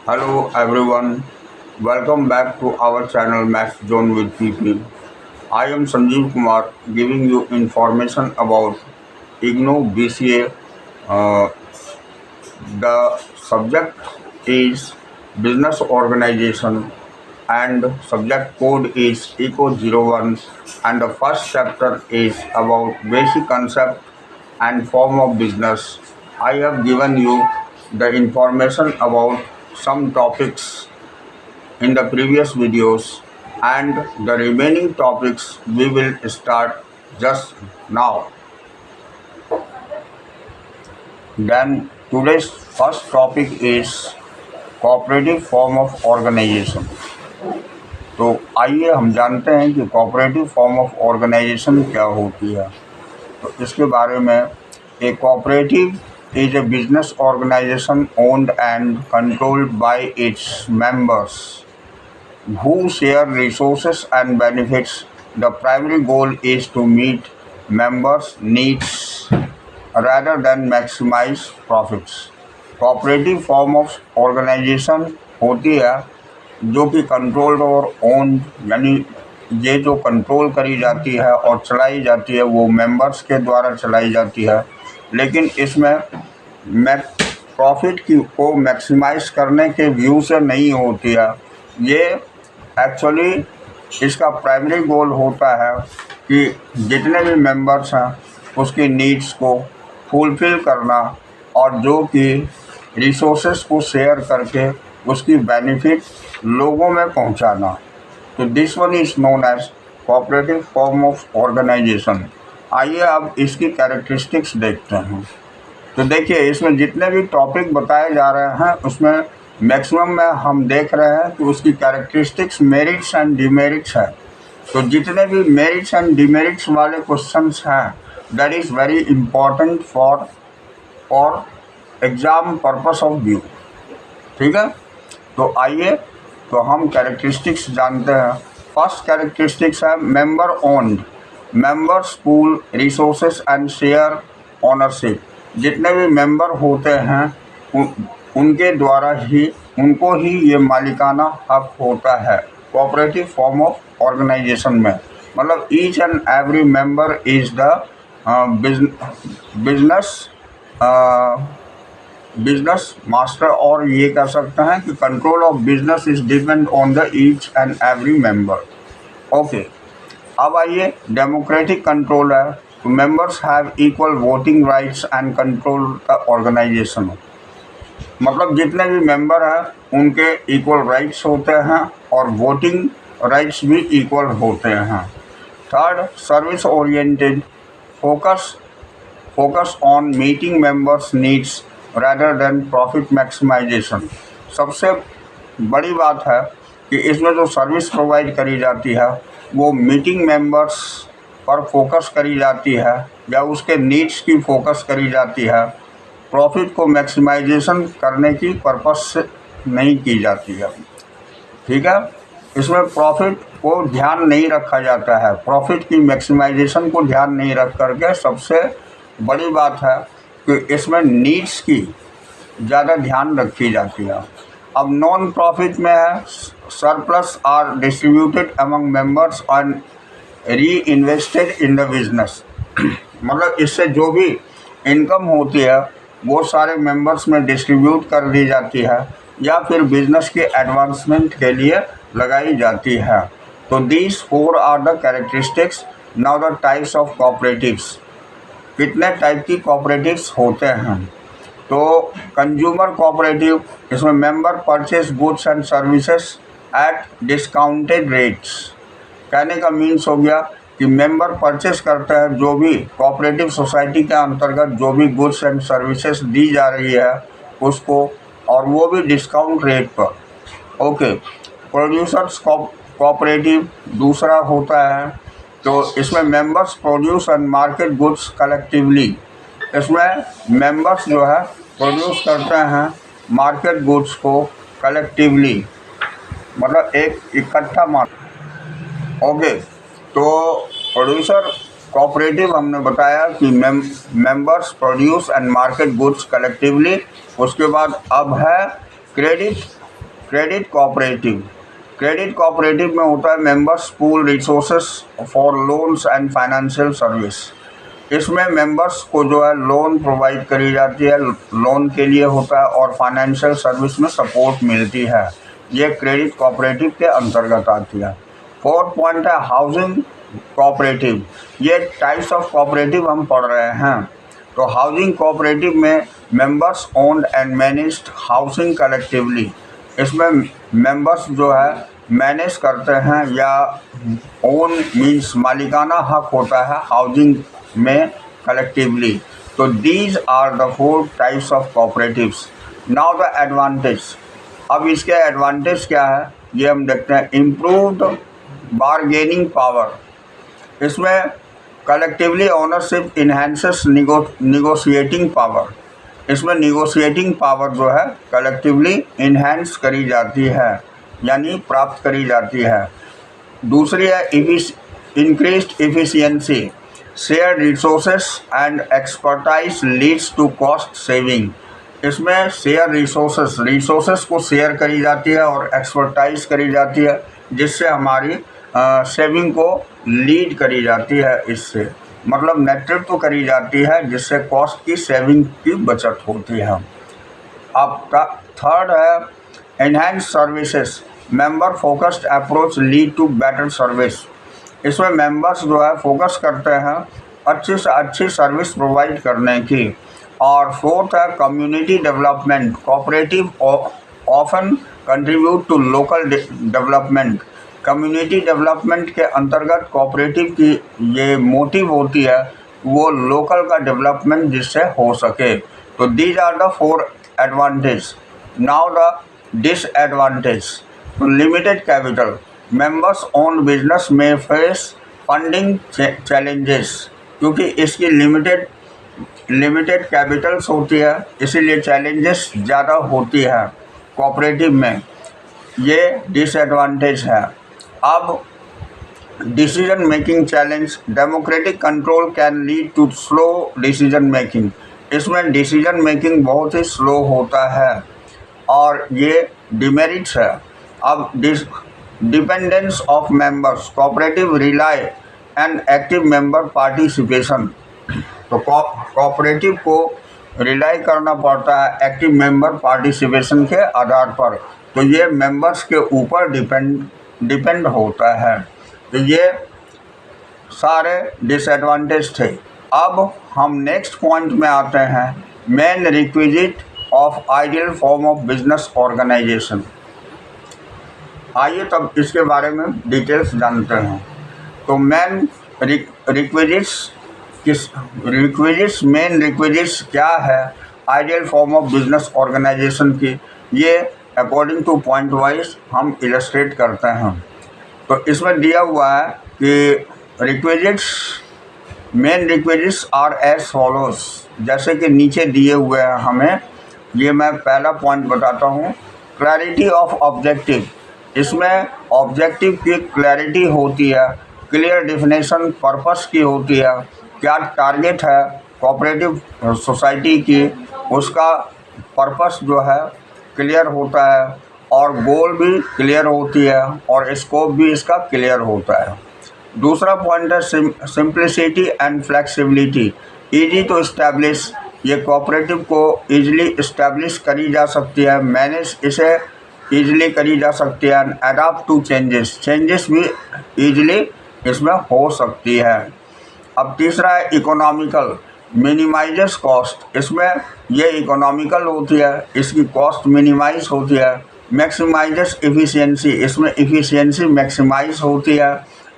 Hello everyone, welcome back to our channel Max Zone with PP. I am Sanjeev Kumar giving you information about IGNOU BCA. Uh, the subject is business organization and subject code is ECO01 and the first chapter is about basic concept and form of business. I have given you the information about some topics in the previous videos and the remaining topics we will start just now. Then today's first topic is cooperative form of organization. तो आइए हम जानते हैं कि cooperative form of organisation क्या होती है। तो इसके बारे में ए cooperative is a business organization owned and controlled by its members who share resources and benefits. The primary goal is to meet members' needs rather than maximize profits. Cooperative form of organization होती है जो कि controlled और own यानी ये जो control करी जाती है और चलाई जाती है वो मेंबर्स के द्वारा चलाई जाती है, लेकिन इसमें प्रॉफिट की को मैक्सिमाइज करने के व्यू से नहीं होती है। ये एक्चुअली इसका प्राइमरी गोल होता है कि जितने भी मेंबर्स हैं उसकी नीड्स को फुलफ़िल करना और जो कि रिसोर्सेस को शेयर करके उसकी बेनिफिट लोगों में पहुंचाना। तो this one is known as cooperative form of organization. आइए अब इसकी कैरेक्टरिस्टिक्स देखते हैं। तो देखिए इसमें जितने भी टॉपिक बताए जा रहे हैं उसमें मैक्सिमम में हम देख रहे हैं कि उसकी कैरेक्टरिस्टिक्स मेरिट्स एंड डिमेरिट्स है। तो जितने भी मेरिट्स एंड डिमेरिट्स वाले क्वेश्चंस हैं that is very important for exam purpose of view. ठीक है, तो आइए तो हम कैरेक्टरिस्टिक्स जानते हैं। फर्स्ट कैरेक्टरिस्टिक्स है member owned, members pool resources and share ownership. जितने भी मेंबर होते हैं उनके द्वारा ही उनको ही ये मालिकाना हक होता है कोऑपरेटिव फॉर्म ऑफ ऑर्गेनाइजेशन में। मतलब each and every member is the business master, और ये कह सकते हैं कि control of business is depend on the each and every member. Okay, अब आइए डेमोक्रेटिक कंट्रोल है। तो members have equal voting rights and control the organization. मतलब जितने भी मेंबर हैं उनके इक्वल राइट्स होते हैं और वोटिंग राइट्स भी इक्वल होते हैं। Third, service oriented, focus on meeting members needs rather than profit maximization. सबसे बड़ी बात है कि इसमें जो सर्विस प्रोवाइड करी जाती है वो मीटिंग मेंबर्स पर फोकस करी जाती है या उसके नीड्स की फोकस करी जाती है, प्रॉफिट को मैक्सिमाइजेशन करने की पर्पस से नहीं की जाती है। ठीक है, इसमें प्रॉफिट को ध्यान नहीं रखा जाता है, प्रॉफिट की मैक्सिमाइजेशन को ध्यान नहीं रख करके सबसे बड़ी बात है कि इसमें नीड्स की ज़्यादा ध्यान रखी जाती है। अब नॉन प्रॉफिट में है surplus are distributed among members and reinvested in the business. मतलब इससे जो भी इनकम होती है वो सारे मेंबर्स में डिस्ट्रीब्यूट कर दी जाती है या फिर बिजनेस के एडवांसमेंट के लिए लगाई जाती है। तो these four are the characteristics. Now the types of cooperatives. कितने टाइप की कोऑपरेटिव्स होते हैं? तो कंज्यूमर कोऑपरेटिव, इसमें member purchase goods and services at discounted rates. कहने का मीन्स हो गया कि मेंबर परचेस करते हैं जो भी कोऑपरेटिव सोसाइटी के अंतर्गत जो भी गुड्स एंड सर्विसेज दी जा रही है उसको, और वो भी डिस्काउंट रेट पर। ओके, प्रोड्यूसर्स कोऑपरेटिव दूसरा होता है। तो इसमें members produce and market goods collectively. इसमें मेंबर्स जो है प्रोड्यूस करते हैं मार्केट गुड्स को कलेक्टिवली, मतलब एक इकट्ठा ओके, तो प्रोड्यूसर कोऑपरेटिव हमने बताया कि members produce and market goods collectively. उसके बाद अब है क्रेडिट क्रेडिट कोऑपरेटिव में होता है members pool resources for loans and financial service. इसमें मेंबर्स को जो है लोन प्रोवाइड करी जाती है, लोन के लिए होता है, और फाइनेंशियल सर्विस में सपोर्ट मिलती है। ये क्रेडिट कोऑपरेटिव के अंतर्गत आती है। फोर्थ पॉइंट है हाउसिंग कोऑपरेटिव। ये टाइप्स ऑफ कोऑपरेटिव हम पढ़ रहे हैं। तो हाउसिंग कोऑपरेटिव में members owned and managed housing collectively. इसमें मेंबर्स जो है मैनेज करते हैं, या ओन मीन्स मालिकाना हक होता है हाउसिंग में कलेक्टिवली। तो these are the 4 types of cooperatives. Now the advantage. अब इसके एडवांटेज क्या है ये हम देखते हैं। Improved bargaining power. इसमें collectively ownership enhances negotiating power. इसमें निगोशिएटिंग पावर जो है कलेक्टिवली इन्हेंस करी जाती है, यानी प्राप्त करी जाती है। दूसरी है increased efficiency. Share resources and expertise leads to cost saving. इसमें शेयर रिसोर्सेस को शेयर करी जाती है और एक्सपर्टाइज करी जाती है, जिससे हमारी सेविंग को लीड करी जाती है। इससे मतलब नेतृत्व करी जाती है, जिससे कॉस्ट की सेविंग की बचत होती है। अब थर्ड है enhance services. Member focused approach lead to better service. इसमें मेंबर्स जो है फोकस करते हैं अच्छी से अच्छी सर्विस प्रोवाइड करने की। और फोर्थ है community development. Cooperative often contribute to local development. Community development के अंतर्गत कोऑपरेटिव की ये मोटिव होती है वो लोकल का डेवलपमेंट जिससे हो सके। तो these are the 4 advantage. Now the disadvantage. तो limited capital. Members own business में फेस फंडिंग चैलेंजेस, क्योंकि इसकी लिमिटेड कैपिटल्स होती है, इसीलिए चैलेंजेस ज़्यादा होती है कोऑपरेटिव में। ये डिसएडवांटेज है। अब decision making challenge. Democratic control can lead to slow decision making. इसमें डिसीजन मेकिंग बहुत ही स्लो होता है और ये डिमेरिट्स है। अब dependence of members. Cooperative rely and active member participation. तो कोऑपरेटिव को रिलाई करना पड़ता है एक्टिव मेंबर पार्टिसिपेशन के आधार पर। तो ये मेंबर्स के ऊपर डिपेंड होता है। तो ये सारे डिसएडवांटेज थे। अब हम नेक्स्ट पॉइंट में आते हैं, main requisite of ideal form of business organization. आइए तब इसके बारे में डिटेल्स जानते हैं। तो मेन मेन रिक्विजिट्स क्या है ideal form of business organization की, ये अकॉर्डिंग टू पॉइंट वाइज हम इलस्ट्रेट करते हैं। तो इसमें दिया हुआ है कि main requisites are as follows, जैसे कि नीचे दिए हुए हैं हमें। ये मैं पहला पॉइंट बताता हूँ। Clarity of objective. इसमें ऑब्जेक्टिव की क्लैरिटी होती है, क्लियर डिफिनेशन पर्पस की होती है, क्या टारगेट है कोऑपरेटिव सोसाइटी की, उसका पर्पस जो है क्लियर होता है, और गोल भी क्लियर होती है, और स्कोप भी इसका क्लियर होता है। दूसरा पॉइंट है simplicity and flexibility. Easy to establish. ये कोऑपरेटिव को ईजिली इस्टेब्लिश करी जा सकती है, मैनेज इसे ईजिली करी जा सकती है। अडाप्ट टू चेंजेस भी ईजिली इसमें हो सकती है। अब तीसरा है इकोनॉमिकल। Minimises cost. इसमें ये इकोनॉमिकल होती है, इसकी कॉस्ट मिनिमाइज होती है। Maximizes efficiency. इसमें एफिशिएंसी मैक्सिमाइज होती है।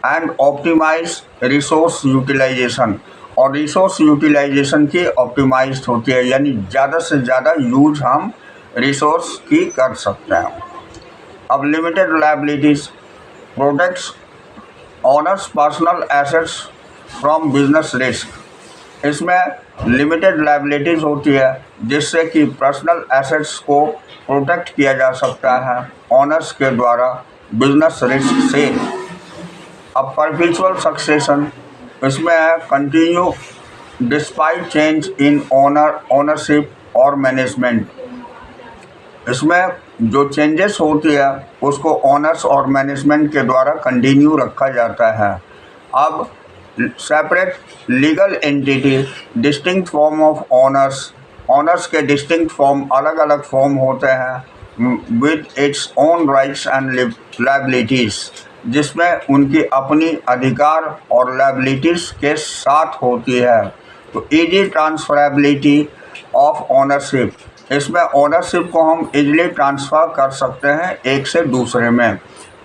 And optimize resource utilization. और रिसोर्स यूटिलाइजेशन की ऑप्टिमाइज्ड होती है, यानी ज़्यादा से ज़्यादा यूज हम रिसोर्स की कर सकते हैं। अब limited liabilities. Protects honours personal assets from business risk. इसमें लिमिटेड लायबिलिटीज़ होती है, जिससे कि पर्सनल एसेट्स को प्रोटेक्ट किया जा सकता है ऑनर्स के द्वारा बिजनेस रिस्क से। अब परपेचुअल सक्सेशन। इसमें है continue despite change in ownership और मैनेजमेंट। इसमें जो चेंजेस होती है उसको ओनर्स और मैनेजमेंट के द्वारा कंटिन्यू रखा जाता है। अब separate legal entity, distinct form of owners, owners के डिस्टिंक्ट फॉर्म अलग अलग फॉर्म होते हैं with its own rights and liabilities, जिसमें उनकी अपनी अधिकार और लायबिलिटीज़ के साथ होती है। तो इजी ट्रांसफरेबिलिटी ऑफ ओनरशिप, इसमें ओनरशिप को हम इजीली ट्रांसफ़र कर सकते हैं एक से दूसरे में।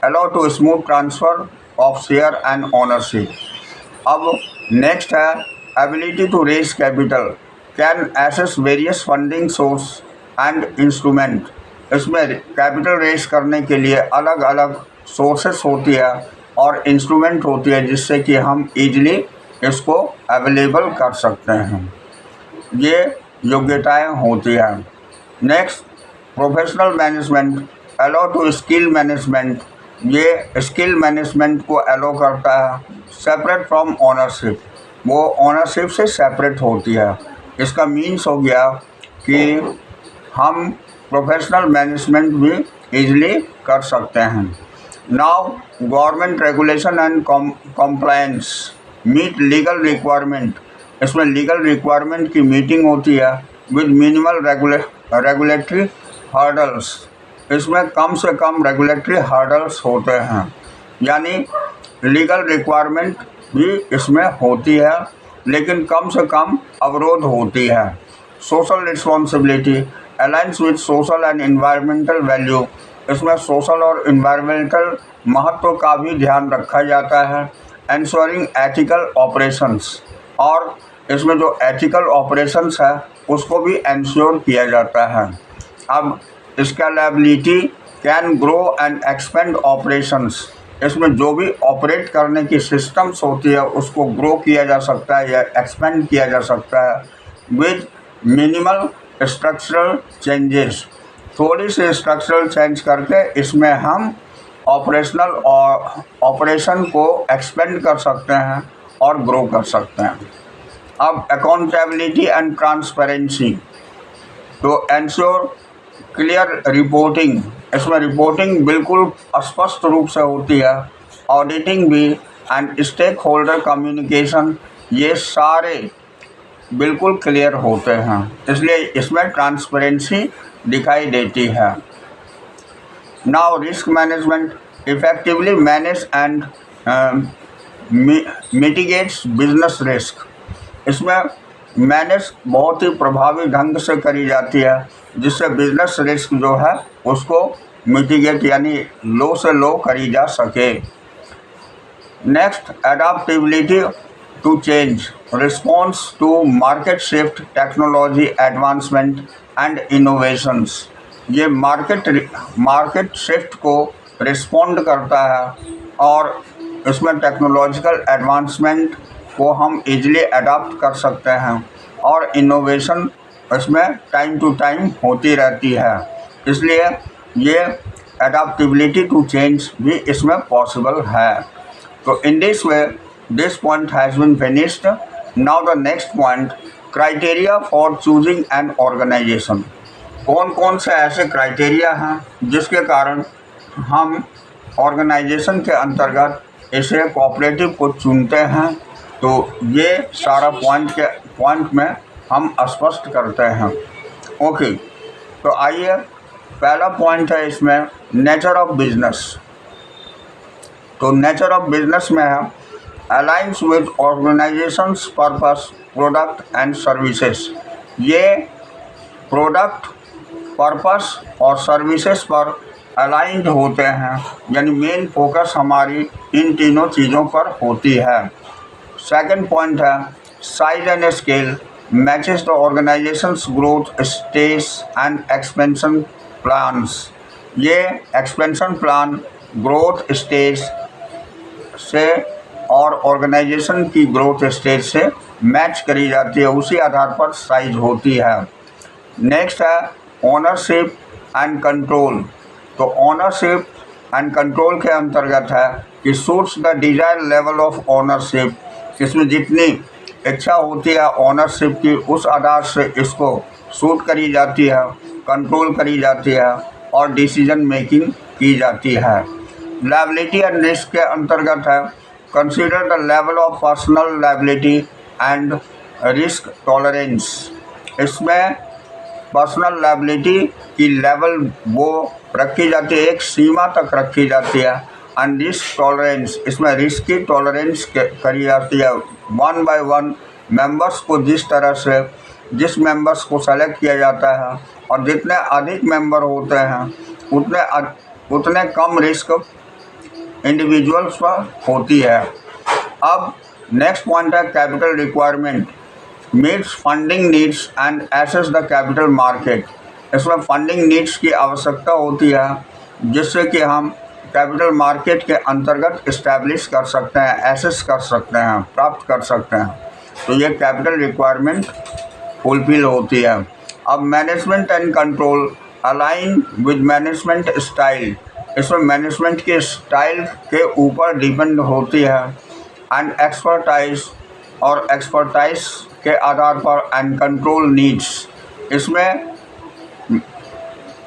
Allow to smooth transfer of share and ownership. अब नेक्स्ट है ability to raise capital, can access various funding source and instrument. इसमें कैपिटल रेज करने के लिए अलग अलग सोर्सेस होती है और इंस्ट्रूमेंट होती है जिससे कि हम इजीली इसको अवेलेबल कर सकते हैं। ये योग्यताएं होती हैं। Next professional management, allow to skill management, ये स्किल मैनेजमेंट को अलाउ करता है सेपरेट फ्रॉम ओनरशिप, वो ओनरशिप से सेपरेट होती है। इसका मीन्स हो गया कि हम प्रोफेशनल मैनेजमेंट भी इजीली कर सकते हैं। Now government regulation and compliance meet legal requirement, इसमें लीगल रिक्वायरमेंट की मीटिंग होती है विद मिनिमल रेगुलेटरी हर्डल्स, इसमें कम से कम रेगुलेटरी हर्डल्स होते हैं, यानी लीगल रिक्वायरमेंट भी इसमें होती है लेकिन कम से कम अवरोध होती है। Social responsibility aligns with social and environmental value, इसमें सोशल और इन्वायरमेंटल महत्व का भी ध्यान रखा जाता है। एंश्योरिंग एथिकल ऑपरेशंस, और इसमें जो एथिकल ऑपरेशंस है उसको भी एंश्योर किया जाता है। अब scalability can grow and expand operations, इसमें जो भी ऑपरेट करने की सिस्टम्स होती है उसको ग्रो किया जा सकता है या एक्सपेंड किया जा सकता है विद मिनिमल स्ट्रक्चरल चेंजेस, थोड़ी सी स्ट्रक्चरल चेंज करके इसमें हम ऑपरेशनल और ऑपरेशन को एक्सपेंड कर सकते हैं और ग्रो कर सकते हैं। अब अकाउंटेबिलिटी एंड ट्रांसपेरेंसी, तो एंश्योर क्लियर रिपोर्टिंग, इसमें रिपोर्टिंग बिल्कुल स्पष्ट रूप से होती है, ऑडिटिंग भी एंड स्टेक होल्डर कम्युनिकेशन, ये सारे बिल्कुल क्लियर होते हैं, इसलिए इसमें ट्रांसपेरेंसी दिखाई देती है। Now risk management effectively manage and mitigates business risk, इसमें मैनेज बहुत ही प्रभावी ढंग से करी जाती है जिससे बिजनेस रिस्क जो है उसको मिटिगेट यानी लो से लो करी जा सके। Next adaptability to change, response to market shift, technology advancement and innovations, ये मार्केट शिफ्ट को रिस्पॉन्ड करता है और इसमें टेक्नोलॉजिकल एडवांसमेंट को हम इजीली अडाप्ट कर सकते हैं और इनोवेशन इसमें टाइम टू टाइम होती रहती है, इसलिए ये अडाप्टेबिलिटी टू चेंज भी इसमें पॉसिबल है। तो in this way this point has been finished. Now the next point, criteria for choosing an organization, कौन कौन से ऐसे क्राइटेरिया हैं जिसके कारण हम ऑर्गेनाइजेशन के अंतर्गत इसे कोऑपरेटिव को चुनते हैं, तो ये सारा पॉइंट में हम स्पष्ट करते हैं। ओके, तो आइए पहला पॉइंट है इसमें नेचर ऑफ बिजनेस। तो नेचर ऑफ बिजनेस में है aligns with organisations purpose, product and services, ये प्रोडक्ट, पर्पस और सर्विसेज पर अलाइंड होते हैं, यानी मेन फोकस हमारी इन तीनों चीज़ों पर होती है। सेकंड पॉइंट है size and scale matches the organisations growth stage and expansion plans, ये एक्सपेंशन प्लान ग्रोथ स्टेज से और ऑर्गेनाइजेशन की ग्रोथ स्टेज से मैच करी जाती है, उसी आधार पर साइज होती है। नेक्स्ट है ओनरशिप एंड कंट्रोल, तो ओनरशिप एंड कंट्रोल के अंतर्गत है कि suits the desire level of ownership, इसमें जितनी इच्छा होती है ओनरशिप की उस आधार से इसको सूट करी जाती है, कंट्रोल करी जाती है और डिसीजन मेकिंग की जाती है। लायबिलिटी एंड रिस्क के अंतर्गत है consider the level of personal liability and risk tolerance. इसमें पर्सनल लायबिलिटी की लेवल वो रखी जाती है, एक सीमा तक रखी जाती है। एंड रिस्क टॉलरेंस, इसमें रिस्क की टॉलरेंस करी जाती है। 1 by 1 मेंबर्स को जिस मेंबर्स को सेलेक्ट किया जाता है और जितने अधिक मेंबर होते हैं उतने कम रिस्क इंडिविजुअल्स पर होती है। अब नेक्स्ट पॉइंट है capital requirement meets funding needs and access the capital market. इसमें फंडिंग नीड्स की आवश्यकता होती है जिससे कि हम कैपिटल मार्केट के अंतर्गत इस्टेब्लिश कर सकते हैं, एसेस कर सकते हैं, प्राप्त कर सकते हैं। तो ये कैपिटल रिक्वायरमेंट फुलफिल होती है। अब management and control align with management style. इसमें मैनेजमेंट के स्टाइल के ऊपर डिपेंड होती है। एंड एक्सपर्टाइज के आधार पर एंड कंट्रोल नीड्स, इसमें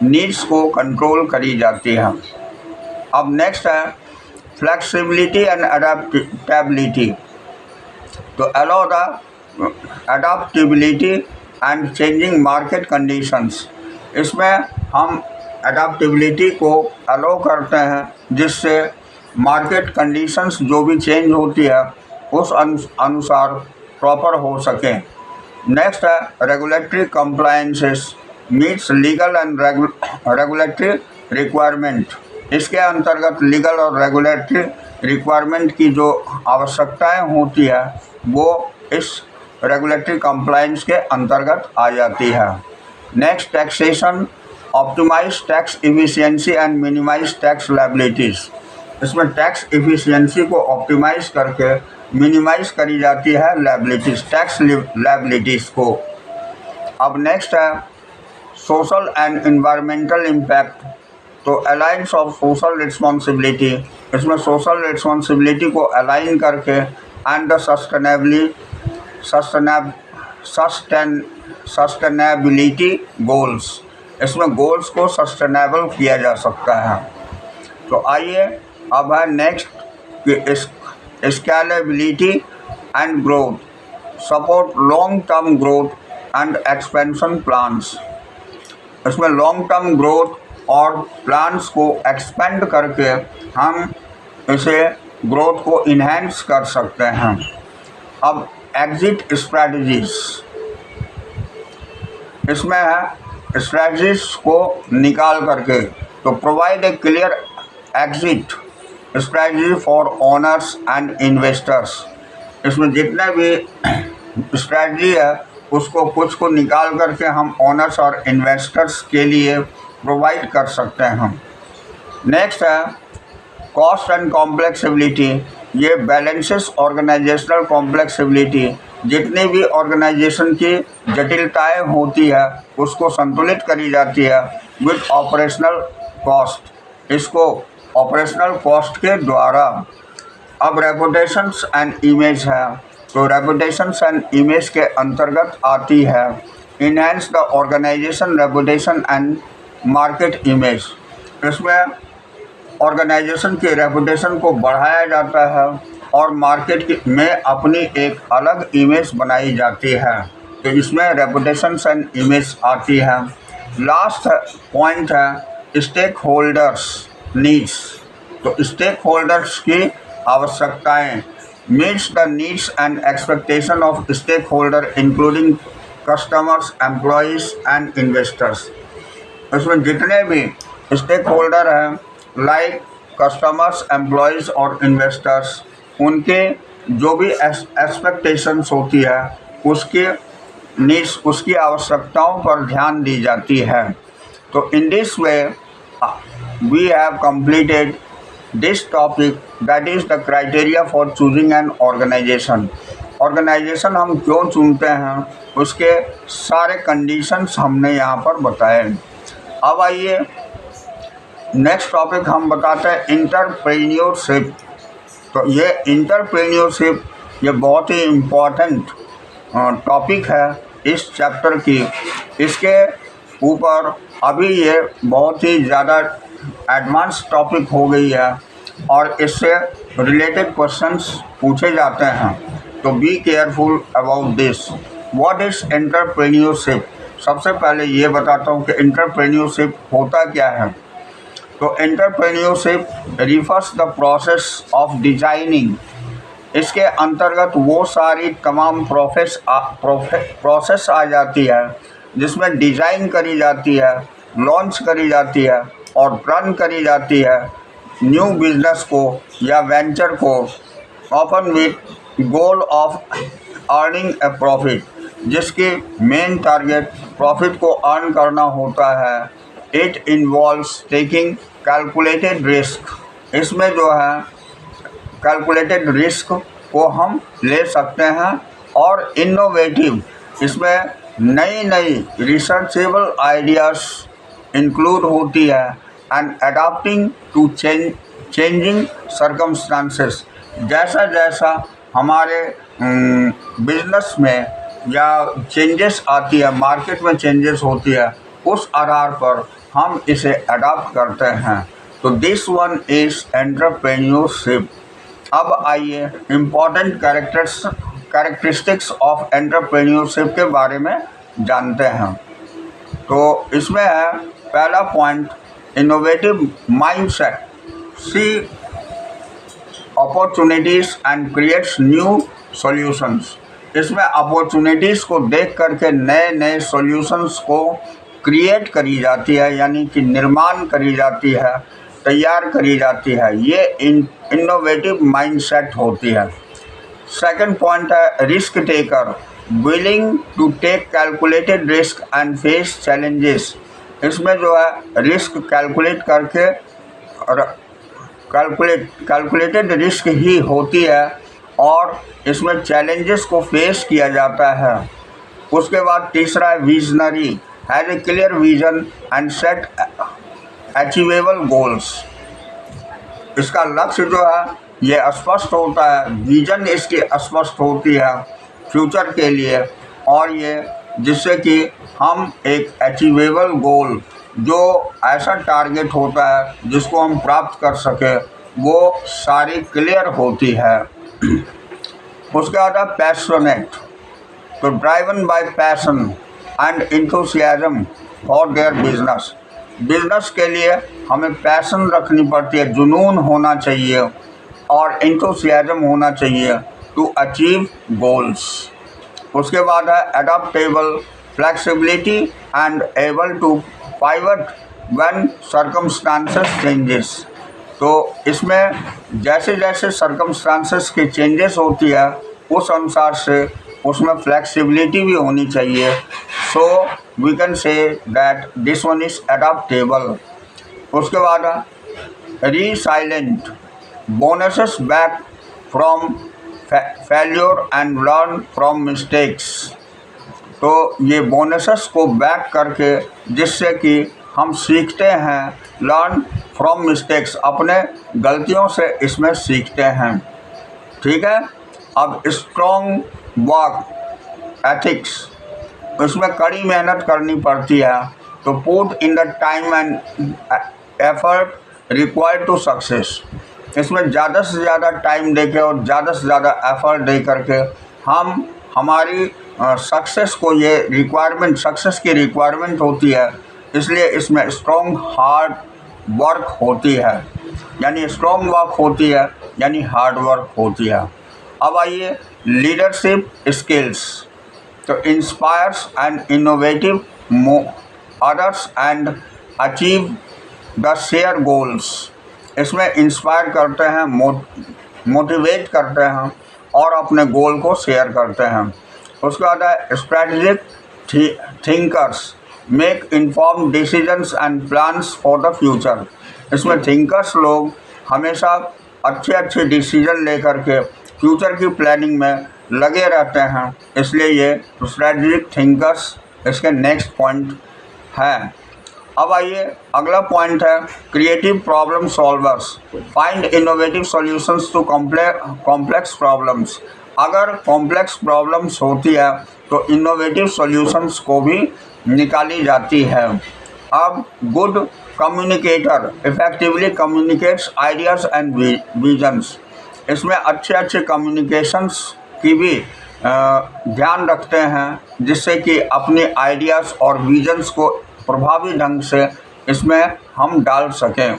नीड्स को कंट्रोल करी जाती है। अब नेक्स्ट है फ्लेक्सिबिलिटी एंड अडेप्टेबिलिटी। तो allow the adaptability and changing market conditions. इसमें हम अडेप्टेबिलिटी को अलाउ करते हैं जिससे मार्केट कंडीशंस जो भी चेंज होती है उस अनुसार प्रॉपर हो सके। नेक्स्ट है regulatory compliances meets legal and regulatory requirement. इसके अंतर्गत लीगल और रेगुलेटरी रिक्वायरमेंट की जो आवश्यकताएं होती है वो इस रेगुलेटरी कंप्लायंस के अंतर्गत आ जाती है। Next taxation optimize tax efficiency and minimize tax liabilities. इसमें टैक्स इफिशिएंसी को ऑप्टिमाइज करके मिनिमाइज करी जाती है लायबिलिटीज़, टैक्स लायबिलिटीज़ को। अब नेक्स्ट है सोशल एंड एनवायरमेंटल इम्पैक्ट। तो अलाइंस ऑफ सोशल रिस्पॉन्सिबिलिटी, इसमें सोशल रिस्पॉन्सिबिलिटी को अलाइन करके एंड द सस्टेनेबिलिटी गोल्स, इसमें गोल्स को सस्टेनेबल किया जा सकता है। तो आइए अब है नेक्स्ट कि scalability and growth, support long term growth and expansion plans. इसमें लॉन्ग टर्म ग्रोथ और प्लान्स को एक्सपेंड करके हम इसे ग्रोथ को इन्हेंस कर सकते हैं। अब एग्जिट स्ट्रैटेजीज, इसमें है स्ट्रैटेजीज को निकाल करके तो provide a clear exit strategy for owners and investors. इसमें जितने भी स्ट्रैटेजी है उसको कुछ को निकाल करके हम ओनर्स और इन्वेस्टर्स के लिए प्रोवाइड कर सकते हैं। नेक्स्ट है कॉस्ट एंड कॉम्प्लेक्सिबिलिटी। ये बैलेंसेस ऑर्गेनाइजेशनल कॉम्प्लेक्सिबिलिटी, जितनी भी ऑर्गेनाइजेशन की जटिलताएं होती है उसको संतुलित करी जाती है विद ऑपरेशनल कॉस्ट, इसको ऑपरेशनल कॉस्ट के द्वारा। अब रेपुटेशंस एंड इमेज है, तो रेपुटेशंस एंड इमेज के अंतर्गत आती है enhance the organization reputation and market image. इसमें ऑर्गेनाइजेशन की रेपुटेशन को बढ़ाया जाता है और मार्केट में अपनी एक अलग इमेज बनाई जाती है, तो इसमें रेपुटेशंस एंड इमेज आती है। लास्ट पॉइंट है स्टेक होल्डर्स नीड्स। तो स्टेक होल्डर्स की आवश्यकताएं meets the needs and expectation of stakeholder including customers, employees and investors. इसमें जितने भी स्टेक होल्डर हैं लाइक कस्टमर्स, एम्प्लॉयज़ और इन्वेस्टर्स, उनके जो भी एक्सपेक्टेशंस होती है उसके नीड्स, उसकी आवश्यकताओं पर ध्यान दी जाती है। तो in this way we have completed this topic, that is the criteria for choosing an organization। Organization हम क्यों चुनते हैं उसके सारे कंडीशंस हमने यहाँ पर बताए। अब आइए नेक्स्ट टॉपिक हम बताते हैं इंटरप्रेन्योरशिप। तो ये इंटरप्रेन्योरशिप ये बहुत ही इम्पोर्टेंट टॉपिक है इस चैप्टर की। इसके ऊपर अभी ये बहुत ही ज़्यादा एडवांस टॉपिक हो गई है और इससे रिलेटेड क्वेश्चंस पूछे जाते हैं, तो be careful about this. What is entrepreneurship? सबसे पहले ये बताता हूँ कि एंटरप्रेन्योरशिप होता क्या है। तो entrepreneurship refers the process of designing. इसके अंतर्गत वो सारी तमाम प्रोसेस आ जाती है जिसमें डिज़ाइन करी जाती है, लॉन्च करी जाती है और रन करी जाती है न्यू बिजनेस को या वेंचर को, often with goal of earning a profit, जिसकी मेन टारगेट प्रॉफिट को अर्न करना होता है। It involves taking calculated risk. इसमें जो है कैलकुलेटेड रिस्क को हम ले सकते हैं और इनोवेटिव, इसमें नई नई रिसर्चेबल आइडियाज़ इंक्लूड होती है and adapting to changing circumstances. जैसा जैसा हमारे बिजनेस में या चेंजेस आती है, मार्केट में चेंजेस होती है, उस आधार पर हम इसे अडाप्ट करते हैं। तो दिस वन इज़ एंटरप्रेन्योरशिप। अब आइए इम्पॉर्टेंट कैरेक्टरिस्टिक्स ऑफ एंटरप्रेन्योरशिप के बारे में जानते हैं। तो इसमें है पहला point, innovative mindset. See opportunities and creates new solutions. इसमें अपॉर्चुनिटीज़ को देख करके नए नए सॉल्यूशंस को क्रिएट करी जाती है, यानी कि निर्माण करी जाती है, तैयार करी जाती है। ये इनोवेटिव माइंडसेट होती है। सेकंड पॉइंट है risk taker, willing to take calculated risk and face challenges. इसमें जो है रिस्क कैलकुलेट करके कैलकुलेटेड रिस्क ही होती है और इसमें चैलेंजेस को फेस किया जाता है। उसके बाद तीसरा है visionary, has a clear vision and set achievable goals. इसका लक्ष्य जो है ये स्पष्ट होता है, विजन इसकी स्पष्ट होती है फ्यूचर के लिए, और ये जिससे कि हम एक अचीवेबल गोल, जो ऐसा टारगेट होता है जिसको हम प्राप्त कर सके, वो सारी क्लियर होती है। उसके बाद है पैशनेट, तो driven by passion and enthusiasm for their business. Business के लिए हमें पैशन रखनी पड़ती है, जुनून होना चाहिए और इंथुसियाज्म होना चाहिए टू अचीव गोल्स। उसके बाद है adaptable, flexibility and able to pivot when circumstances changes. तो इसमें जैसे जैसे सर्कमस्टांसेस की चेंजेस होती है उस अनुसार से उसमें फ्लेक्सिबिलिटी भी होनी चाहिए। So we can say that this one is adaptable. उसके बाद resilient, bounces back from failure and learn from mistakes. तो ये बोनसेस को बैक करके जिससे कि हम सीखते हैं, लर्न फ्रॉम मिस्टेक्स, अपने गलतियों से इसमें सीखते हैं। ठीक है। अब स्ट्रॉन्ग वर्क एथिक्स, उसमें कड़ी मेहनत करनी पड़ती है, तो put in the time and effort required to success. इसमें ज़्यादा से ज़्यादा टाइम देके और ज़्यादा से ज़्यादा एफर्ट दे करके हम हमारी सक्सेस को, ये रिक्वायरमेंट, सक्सेस की रिक्वायरमेंट होती है, इसलिए इसमें स्ट्रॉन्ग हार्ड वर्क होती है, यानी स्ट्रॉन्ग वर्क होती है, यानी हार्ड वर्क होती है। अब आइए लीडरशिप स्किल्स, तो inspires and innovative others and achieve the share goals. इसमें इंस्पायर करते हैं, मोटिवेट करते हैं और अपने गोल को शेयर करते हैं। उसके बाद है strategic thinkers, make inform decisions and plans for the future. इसमें थिंकर्स लोग हमेशा अच्छे अच्छे डिसीजन लेकर के फ्यूचर की प्लानिंग में लगे रहते हैं, इसलिए ये स्ट्रेटेजिक थिंकर्स इसके नेक्स्ट पॉइंट है। अब आइए अगला पॉइंट है creative problem solvers, find innovative solutions to complex problems. अगर कॉम्प्लेक्स प्रॉब्लम्स होती है तो इनोवेटिव सॉल्यूशंस को भी निकाली जाती है। अब good communicator effectively communicates ideas and visions. इसमें अच्छे कम्युनिकेशंस की भी ध्यान रखते हैं, जिससे कि अपने आइडियाज़ और विजन्स को प्रभावी ढंग से इसमें हम डाल सकें।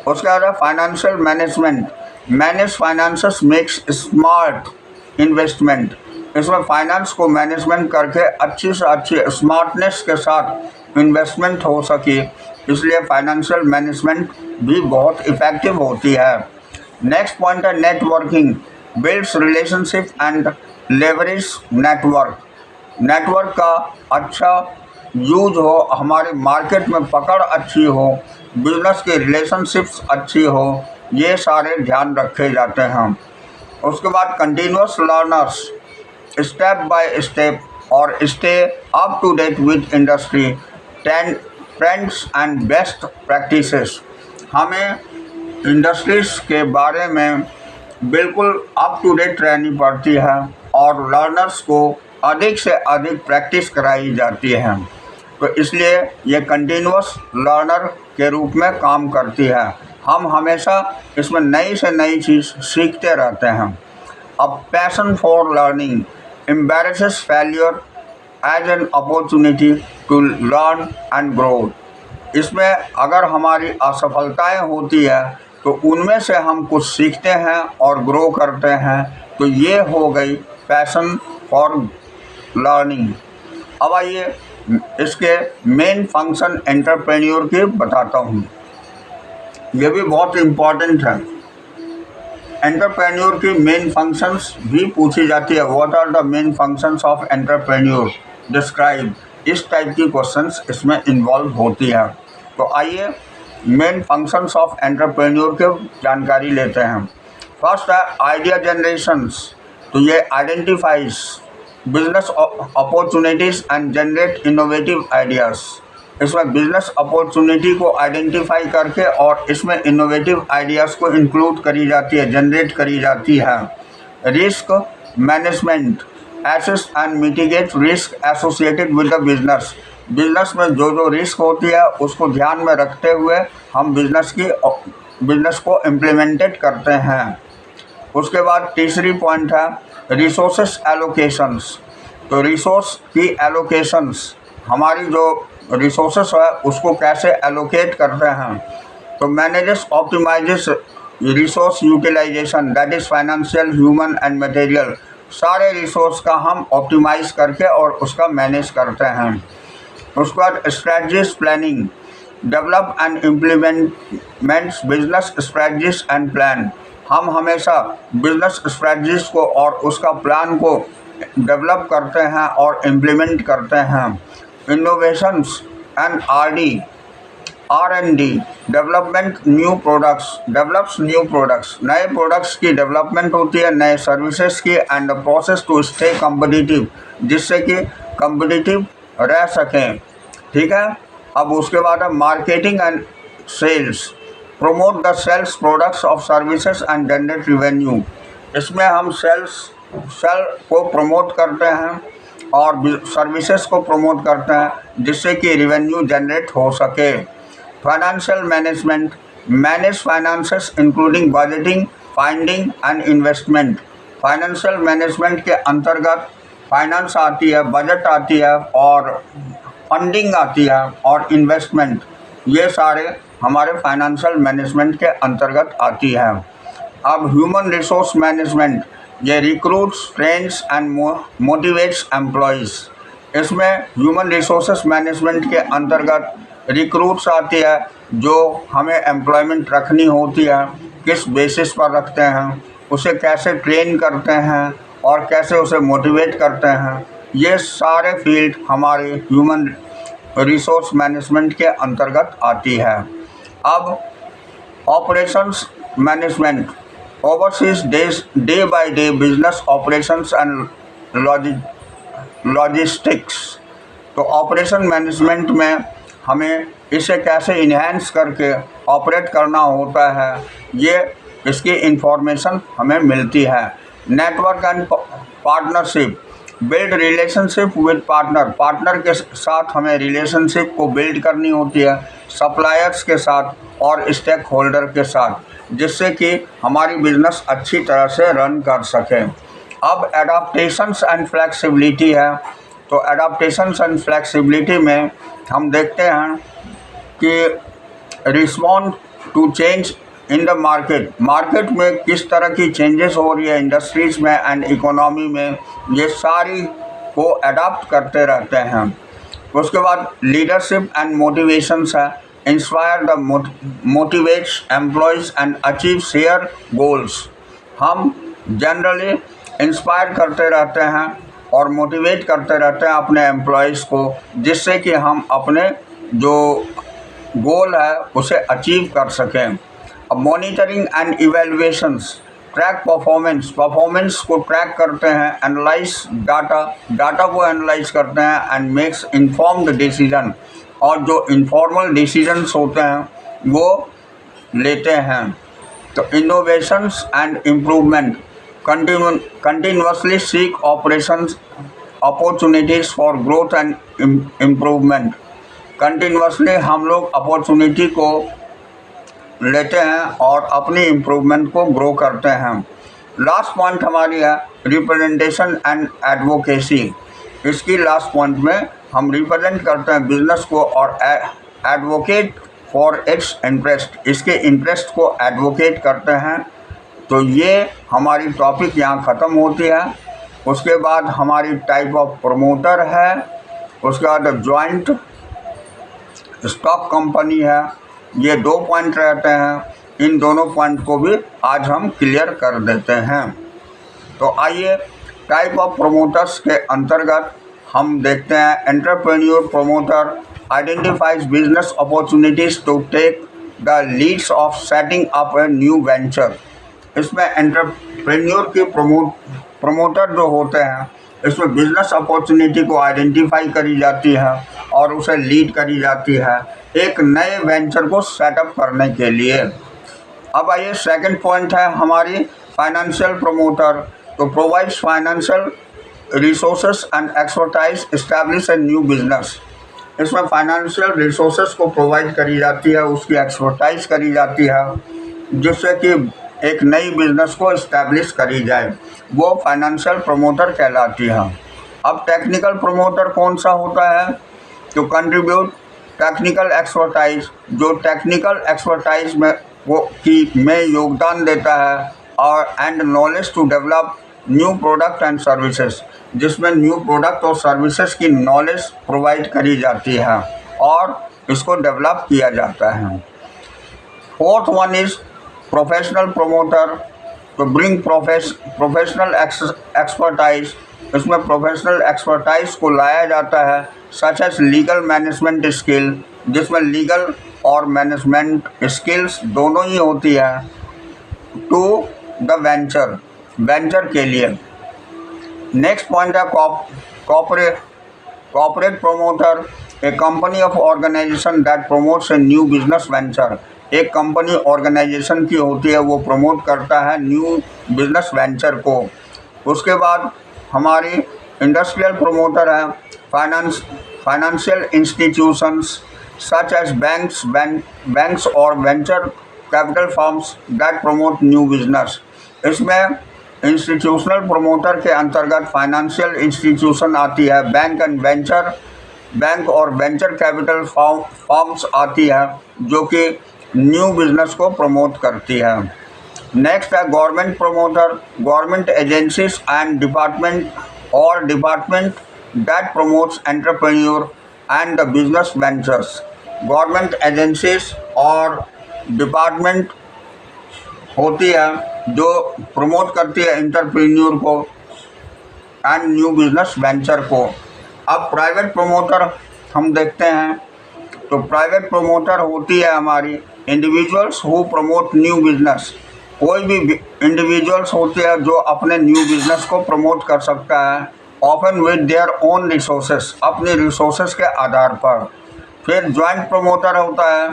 उसके बाद financial management, manage finances makes smart investment. इसमें फाइनेंस को मैनेजमेंट करके अच्छी से अच्छी स्मार्टनेस के साथ इन्वेस्टमेंट हो सके, इसलिए फाइनेंशियल मैनेजमेंट भी बहुत इफ़ेक्टिव होती है। नेक्स्ट पॉइंट है networking, builds relationship and leverage network. Network का अच्छा यूज हो, हमारे मार्केट में पकड़ अच्छी हो, बिजनेस की रिलेशनशिप्स अच्छी हो, ये सारे ध्यान रखे जाते हैं। उसके बाद continuous learners, step by step और stay up to date with industry trends and best practices. हमें इंडस्ट्रीज़ के बारे में बिल्कुल अप टू डेट रहनी पड़ती है और लर्नर्स को अधिक से अधिक प्रैक्टिस कराई जाती है, तो इसलिए ये कंटिन्यूस लर्नर के रूप में काम करती है। हम हमेशा इसमें नई से नई चीज़ सीखते रहते हैं। अब passion for learning embraces failure as an opportunity to learn and grow। इसमें अगर हमारी असफलताएं होती है तो उनमें से हम कुछ सीखते हैं और ग्रो करते हैं, तो ये हो गई पैशन फॉर लर्निंग। अब आइए इसके मेन फंक्शन एंटरप्रेन्योर के बताता हूँ, ये भी बहुत इम्पॉर्टेंट है। एंटरप्रेन्योर की मेन फंक्शंस भी पूछी जाती है, what are the main functions of entrepreneur describe, इस टाइप की क्वेश्चंस इसमें इन्वॉल्व होती है। तो आइए मेन फंक्शंस ऑफ एंटरप्रेन्योर के जानकारी लेते हैं। फर्स्ट है आइडिया जनरेशंस, तो ये identifies business opportunities and generate innovative ideas. इसमें बिजनेस अपॉर्चुनिटी को आइडेंटिफाई करके और इसमें इनोवेटिव आइडियाज़ को इंक्लूड करी जाती है, जनरेट करी जाती है। Risk management, assess and mitigate risk associated with the business. Business में जो रिस्क होती है उसको ध्यान में रखते हुए हम बिजनेस को इम्प्लीमेंटेड करते हैं। उसके बाद तीसरी पॉइंट है रिसोर्सेस एलोकेशंस, तो रिसोर्स की एलोकेशंस, हमारी जो रिसोर्सेस है उसको कैसे एलोकेट करते हैं। तो manages optimizes resource utilization, that is financial, human and material. सारे रिसोर्स का हम ऑप्टिमाइज करके और उसका मैनेज करते हैं। उसके बाद strategies planning, develop and implements business strategies and plan. हम हमेशा बिजनेस स्ट्रेटजीज को और उसका प्लान को डेवलप करते हैं और इम्प्लीमेंट करते हैं। Innovations and R&D, development new products, develops new products, नए प्रोडक्ट्स की डेवलपमेंट होती है, नए सर्विसेज की, and the process to stay competitive, जिससे कि कम्पिटिटिव रह सकें। ठीक है। अब उसके बाद है marketing and sales, promote the sales products of services and generate revenue. इसमें हम सेल को प्रमोट करते हैं और सर्विसेज को प्रमोट करते हैं, जिससे कि रिवेन्यू जनरेट हो सके। Financial management, manage finances including budgeting, finding and investment. Financial management के अंतर्गत फाइनेंस आती है, बजट आती है और फंडिंग आती है और इन्वेस्टमेंट, ये सारे हमारे फाइनेंशियल मैनेजमेंट के अंतर्गत आती है। अब ह्यूमन रिसोर्स मैनेजमेंट, ये recruits, trains and motivates employees. इसमें ह्यूमन रिसोर्सेस मैनेजमेंट के अंतर्गत रिक्रूट्स आती है, जो हमें एम्प्लॉयमेंट रखनी होती है, किस बेसिस पर रखते हैं, उसे कैसे ट्रेन करते हैं और कैसे उसे मोटिवेट करते हैं, ये सारे फील्ड हमारे ह्यूमन रिसोर्स मैनेजमेंट के अंतर्गत आती है। अब operations management, overseas day by day business operations and logistics. तो ऑपरेशन मैनेजमेंट में हमें इसे कैसे इन्हेंस करके ऑपरेट करना होता है, ये इसकी इंफॉर्मेशन हमें मिलती है। Network and partnership, build relationship with partner, partner के साथ हमें रिलेशनशिप को बिल्ड करनी होती है, सप्लायर्स के साथ और स्टेक होल्डर के साथ, जिससे कि हमारी बिजनेस अच्छी तरह से रन कर सके। अब एडाप्टेशंस एंड फ्लेक्सिबिलिटी है, तो एडाप्टेशंस एंड फ्लेक्सिबिलिटी में हम देखते हैं कि respond to change in the market, market में किस तरह की चेंजेस हो रही है इंडस्ट्रीज़ में एंड इकोनॉमी में, ये सारी को अडाप्ट करते रहते हैं। उसके बाद लीडरशिप एंड मोटिवेशंस है, inspire the motivates employees and achieve share goals. हम जनरली इंस्पायर करते रहते हैं और मोटिवेट करते रहते हैं अपने एम्प्लॉयज़ को, जिससे कि हम अपने जो गोल है उसे अचीव कर सकें। अब मॉनिटरिंग एंड इवेल्युएशंस, ट्रैक परफॉर्मेंस को ट्रैक करते हैं, एनालाइज डाटा को एनालाइज करते हैं एंड मेक्स इन्फॉर्म्ड डिसीजन, और जो इनफॉर्मल डिसीजंस होते हैं वो लेते हैं। तो innovations and improvement, continuously seek operations opportunities for growth and improvement, continuously हम लोग अपॉर्चुनिटी को लेते हैं और अपनी इम्प्रूवमेंट को ग्रो करते हैं। लास्ट पॉइंट हमारी है रिप्रेजेंटेशन एंड एडवोकेसी। इसकी लास्ट पॉइंट में हम रिप्रेजेंट करते हैं बिजनेस को और एडवोकेट फॉर इट्स इंटरेस्ट, इसके इंटरेस्ट को एडवोकेट करते हैं। तो ये हमारी टॉपिक यहाँ ख़त्म होती है। उसके बाद हमारी टाइप ऑफ प्रमोटर है, उसके बाद जॉइंट स्टॉक कंपनी है। ये 2 पॉइंट रहते हैं, इन दोनों पॉइंट को भी आज हम क्लियर कर देते हैं। तो आइए टाइप ऑफ प्रमोटर्स के अंतर्गत हम देखते हैं entrepreneur promoter identifies business opportunities to take the leads of setting up a new venture. इसमें एंटरप्रेन्योर के प्रमोटर जो होते हैं, इसमें बिजनेस अपॉर्चुनिटी को आइडेंटिफाई करी जाती है और उसे लीड करी जाती है एक नए वेंचर को सेटअप करने के लिए। अब आइए सेकंड पॉइंट है हमारी फाइनेंशियल प्रमोटर, तो provides financial resources and expertise establish A new business. इसमें फाइनेंशियल रिसोर्सेस को प्रोवाइड करी जाती है, उसकी एक्सपर्टाइज करी जाती है, जिससे कि एक नई बिजनेस को इस्टेब्लिश करी जाए, वो फाइनेंशियल प्रमोटर कहलाती है। अब टेक्निकल प्रमोटर कौन सा होता है, तो कंट्रीब्यूट टेक्निकल एक्सपर्टाइज, जो टेक्निकल एक्सपर्टाइज में योगदान देता है, और and knowledge to develop new product and services, जिसमें न्यू प्रोडक्ट और सर्विसेज की नॉलेज प्रोवाइड करी जाती है और इसको डेवलप किया जाता है। Fourth one is professional promoter, तो ब्रिंग प्रोफेशनल एक्सपर्टाइज। इसमें प्रोफेशनल एक्सपर्टाइज को लाया जाता है, such as legal management skill, जिसमें लीगल और मैनेजमेंट स्किल्स दोनों ही होती है, टू द वेंचर के लिए। नेक्स्ट पॉइंट है corporate promoter, a company of organization that promotes a new business venture. एक कंपनी ऑर्गेनाइजेशन की होती है, वो प्रमोट करता है न्यू बिजनेस वेंचर को। उसके बाद हमारी इंडस्ट्रियल प्रमोटर है financial institutions such as banks और venture capital firms that promote new business. इसमें इंस्टीट्यूशनल प्रमोटर के अंतर्गत फाइनेंशियल इंस्टीट्यूशन आती है, बैंक और वेंचर कैपिटल फर्म्स आती है, जो कि न्यू बिजनेस को प्रमोट करती है। नेक्स्ट है government promoter, government agencies and department that promotes entrepreneur and the business ventures. Government agencies और डिपार्टमेंट होती है जो प्रमोट करती है एंटरप्रेन्योर को एंड न्यू बिजनेस वेंचर को। अब प्राइवेट प्रमोटर हम देखते हैं, तो प्राइवेट प्रमोटर होती है हमारी individuals who promote new business. कोई भी इंडिविजुअल्स होते हैं जो अपने न्यू बिजनेस को प्रमोट कर सकता है, often with their own resources, अपने रिसोर्सेस के आधार पर। फिर जॉइंट प्रमोटर होता है,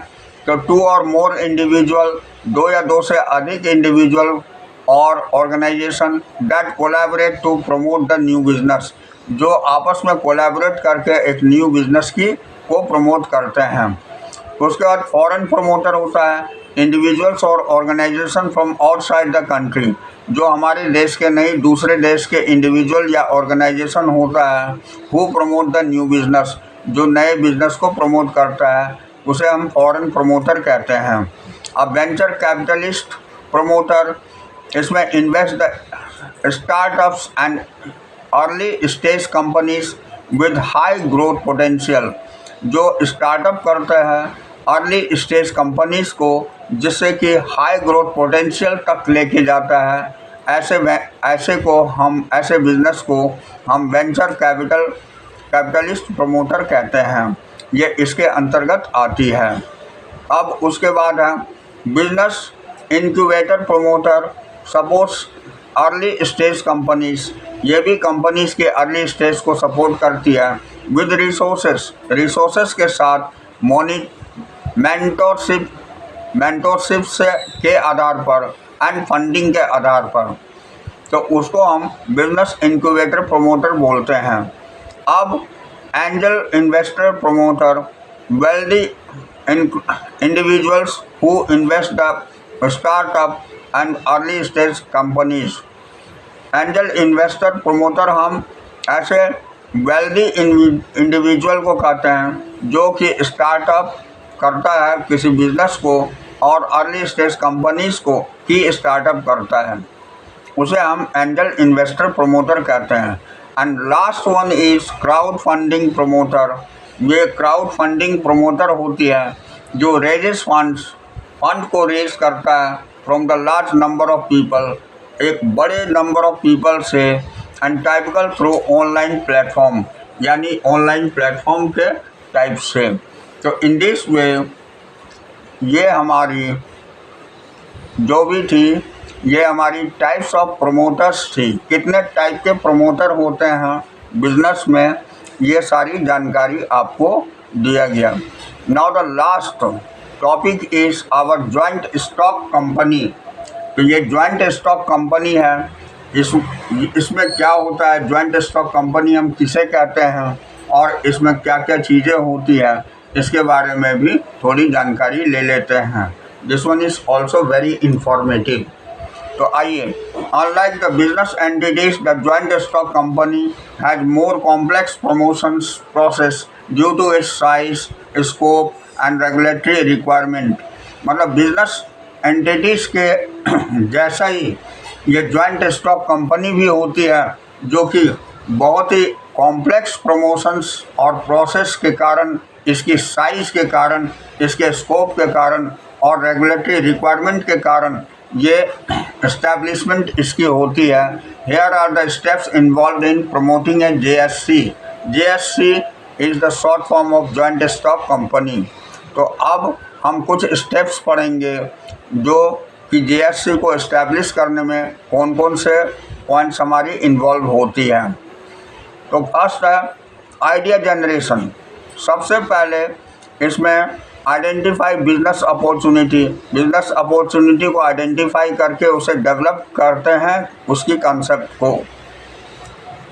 तो 2 और मोर इंडिविजुअल, 2 या 2 से अधिक इंडिविजुअल और organization that collaborate to promote the new business, जो आपस में कोलैबोरेट करके एक न्यू बिजनेस की को प्रमोट करते हैं। उसके बाद फॉरेन प्रमोटर होता है, इंडिविजुअल्स और organization from outside the country, जो हमारे देश के नहीं दूसरे देश के इंडिविजुअल या ऑर्गेनाइजेशन होता है, who promote the new business, जो नए बिजनेस को प्रमोट करता है, उसे हम फॉरेन प्रमोटर कहते हैं। अब वेंचर कैपिटलिस्ट प्रमोटर, इसमें invest the startups and early stage companies with high growth potential, जो स्टार्टअप करते हैं अर्ली स्टेज कंपनीज को, जिससे कि हाई ग्रोथ पोटेंशियल तक लेके जाता है, ऐसे बिजनेस को हम वेंचर कैपिटलिस्ट प्रमोटर कहते हैं। ये इसके अंतर्गत आती है। अब उसके बाद है business incubator promoter, supports early stage companies, ये भी कंपनीज के अर्ली स्टेज को सपोर्ट करती है विद रिसोर्सेस के साथ, मेंटोरशिप से के आधार पर एंड फंडिंग के आधार पर, तो उसको हम बिजनेस इंक्यूबेटर प्रमोटर बोलते हैं। अब angel investor promoter, wealthy individuals who invest the startup and early stage companies। Angel investor promoter हम ऐसे वेल्दी इंडिविजुअल को कहते हैं जो कि स्टार्टअप करता है किसी बिजनेस को और अर्ली स्टेज कंपनीज को ही स्टार्टअप करता है, उसे हम एंजल इन्वेस्टर प्रमोटर कहते हैं। And last one is crowd funding promoter. ये क्राउड फंडिंग प्रमोटर होती है जो रेजेस फंड को रेज करता है from the large number of people, एक बड़े नंबर ऑफ पीपल से, and typical through online platform, यानी ऑनलाइन प्लेटफॉर्म के टाइप से। तो इन दिस वे ये हमारी जो भी थी, ये हमारी टाइप्स ऑफ प्रमोटर्स थी। कितने टाइप के प्रमोटर होते हैं बिजनेस में, ये सारी जानकारी आपको दिया गया। Now the last topic is our joint stock company. तो ये ज्वाइंट स्टॉक कंपनी है, इसमें क्या होता है, ज्वाइंट स्टॉक कंपनी हम किसे कहते हैं और इसमें क्या क्या चीज़ें होती है, इसके बारे में भी थोड़ी जानकारी ले लेते हैं। This one is also very informative. तो आइए, unlike the business entities, the joint stock company has more complex promotions process due to its size, scope and regulatory requirement. मतलब बिजनेस एंटिटीज के जैसा ही ये ज्वाइंट स्टॉक कंपनी भी होती है, जो कि बहुत ही कॉम्प्लेक्स प्रमोशंस और प्रोसेस के कारण, इसकी साइज़ के कारण, इसके स्कोप के कारण और रेगुलेटरी रिक्वायरमेंट के कारण ये एस्टैब्लिशमेंट इसकी होती है। Here are the steps involve in promoting a JSC। JSC is the short form of joint stock company. तो अब हम कुछ स्टेप्स पढ़ेंगे जो कि JSC को इस्टेब्लिश करने में कौन कौन से पॉइंट्स हमारी इन्वॉल्व होती है। तो फर्स्ट है आइडिया जनरेशन। सबसे पहले इसमें identify business opportunity, business opportunity को आइडेंटिफाई करके उसे डेवलप करते हैं, उसकी कंसेप्ट को,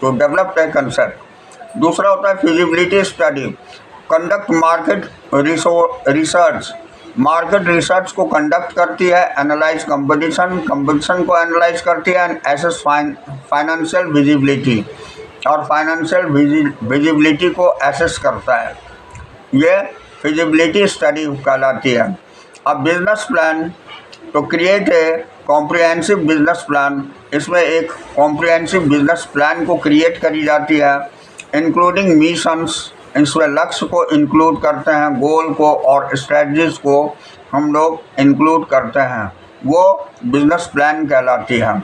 तो डेवलप है कंसेप्ट। दूसरा होता है feasibility study, conduct market research, market research को कंडक्ट करती है, एनालाइज कंपटीशन को एनालाइज करती है, एंड एसेस फाइनेंशियल विजिबिलिटी, और फाइनेंशियल विजिबिलिटी को एसेस करता है। ये फिजिबिलिटी स्टडी कहलाती है। अब बिजनेस प्लान, तो create a comprehensive business plan, इसमें एक कॉम्प्रिहेंसिव बिजनेस प्लान को क्रिएट करी जाती है, इंक्लूडिंग मिशंस, इसमें लक्ष्य को इंक्लूड करते हैं, गोल को और स्ट्रेटजीज को हम लोग इंक्लूड करते हैं, वो बिजनेस प्लान कहलाती है।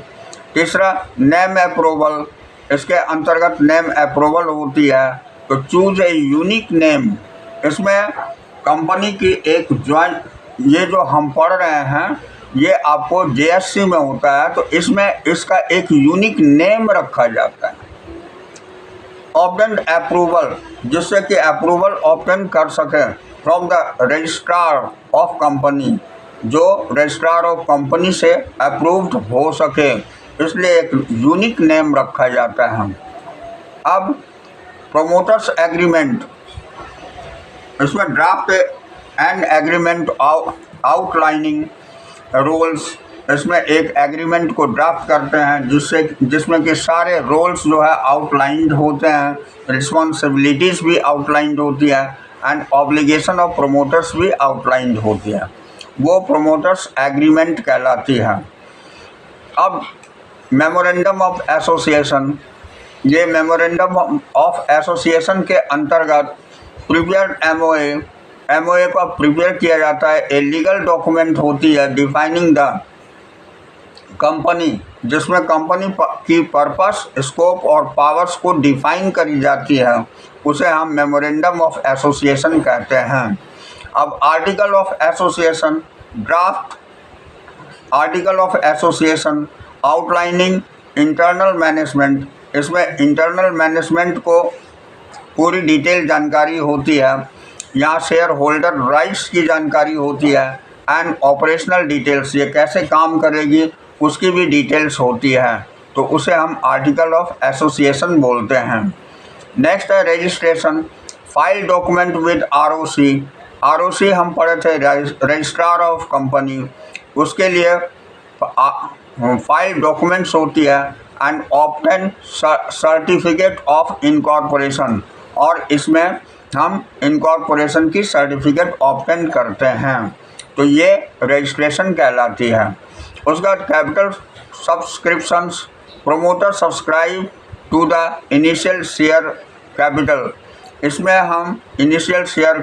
तीसरा नेम अप्रूवल, इसके अंतर्गत नेम अप्रूवल होती है। तो चूज ए यूनिक नेम, इसमें कंपनी की एक ज्वाइंट, ये जो हम पढ़ रहे हैं ये आपको JSC में होता है, तो इसमें इसका एक यूनिक नेम रखा जाता है। ऑब्टेन अप्रूवल, जिससे कि अप्रूवल ऑब्टेन कर सके from the registrar of company, जो रजिस्ट्रार ऑफ कंपनी से अप्रूव्ड हो सके, इसलिए एक यूनिक नेम रखा जाता है। अब प्रोमोटर्स एग्रीमेंट, इसमें draft and agreement outlining rules, इसमें एक एग्रीमेंट को ड्राफ्ट करते हैं जिसमें कि सारे रोल्स जो है आउटलाइंड होते हैं, रिस्पॉन्सिबिलिटीज़ भी आउटलाइंड होती है एंड ऑब्लिगेशन ऑफ प्रोमोटर्स भी आउटलाइंड होती है। वो प्रोमोटर्स एग्रीमेंट कहलाती है। अब मेमोरेंडम ऑफ एसोसिएशन, ये मेमोरेंडम ऑफ एसोसिएशन के अंतर्गत प्रिपेयर्ड एमओए को प्रिपेयर किया जाता है। ए लीगल डॉक्यूमेंट होती है डिफाइनिंग द कंपनी, जिसमें कंपनी की पर्पस, स्कोप और पावर्स को डिफाइन करी जाती है, उसे हम मेमोरेंडम ऑफ एसोसिएशन कहते हैं। अब article of association, draft article of association outlining internal management, इसमें इंटरनल मैनेजमेंट को पूरी डिटेल जानकारी होती है। यहाँ शेयर होल्डर राइट्स की जानकारी होती है एंड ऑपरेशनल डिटेल्स, ये कैसे काम करेगी उसकी भी डिटेल्स होती है, तो उसे हम आर्टिकल ऑफ एसोसिएशन बोलते हैं। नेक्स्ट है registration, file document with ROC हम पढ़े थे, रजिस्ट्रार ऑफ कंपनी, उसके लिए फाइल डॉक्यूमेंट्स होती है and obtain certificate of incorporation, और इसमें हम इनकॉर्पोरेशन की सर्टिफिकेट ऑब्टेन करते हैं, तो ये रजिस्ट्रेशन कहलाती है। उसके बाद capital subscriptions, promoter subscribe to the initial share capital, इसमें हम इनिशियल शेयर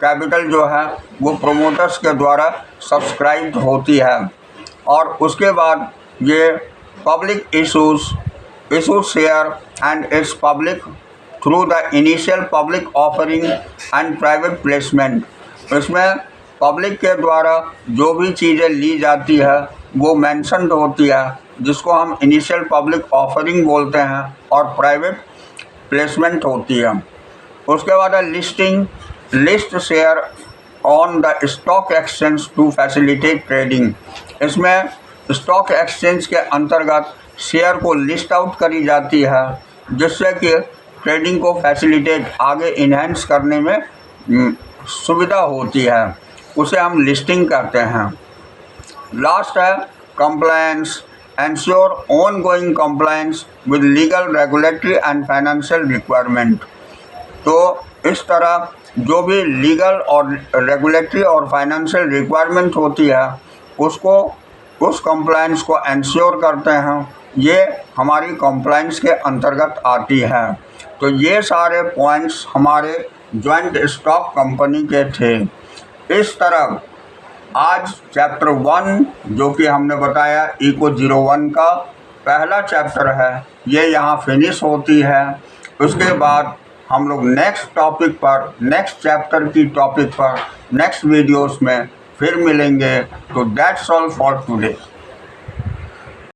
कैपिटल जो है वो प्रोमोटर्स के द्वारा सब्सक्राइब होती है। और उसके बाद ये public issues share and it's public through the initial public offering and private placement, इसमें पब्लिक के द्वारा जो भी चीज़ें ली जाती है वो मेंशन्ड होती है, जिसको हम इनिशियल पब्लिक ऑफरिंग बोलते हैं, और प्राइवेट प्लेसमेंट होती है। उसके बाद है list share on the stock exchange to facilitate trading, इसमें स्टॉक एक्सचेंज के अंतर्गत शेयर को लिस्ट आउट करी जाती है, जिससे कि ट्रेडिंग को फैसिलिटेट, आगे इन्हेंस करने में सुविधा होती है, उसे हम लिस्टिंग कहते हैं। लास्ट है compliance, ensure ongoing compliance with legal, regulatory and financial requirement, तो इस तरह जो भी लीगल और रेगुलेटरी और फाइनेंशियल रिक्वायरमेंट होती है उसको, उस कंप्लायंस को एंश्योर करते हैं, ये हमारी कंप्लायंस के अंतर्गत आती है। तो ये सारे पॉइंट्स हमारे जॉइंट स्टॉक कंपनी के थे। इस तरह आज चैप्टर 1 जो कि हमने बताया इको 01 का पहला चैप्टर है, ये यहाँ फिनिश होती है। उसके बाद हम लोग नेक्स्ट टॉपिक पर, नेक्स्ट चैप्टर की टॉपिक पर नेक्स्ट वीडियोस में फिर मिलेंगे। तो दैट्स ऑल फॉर टुडे।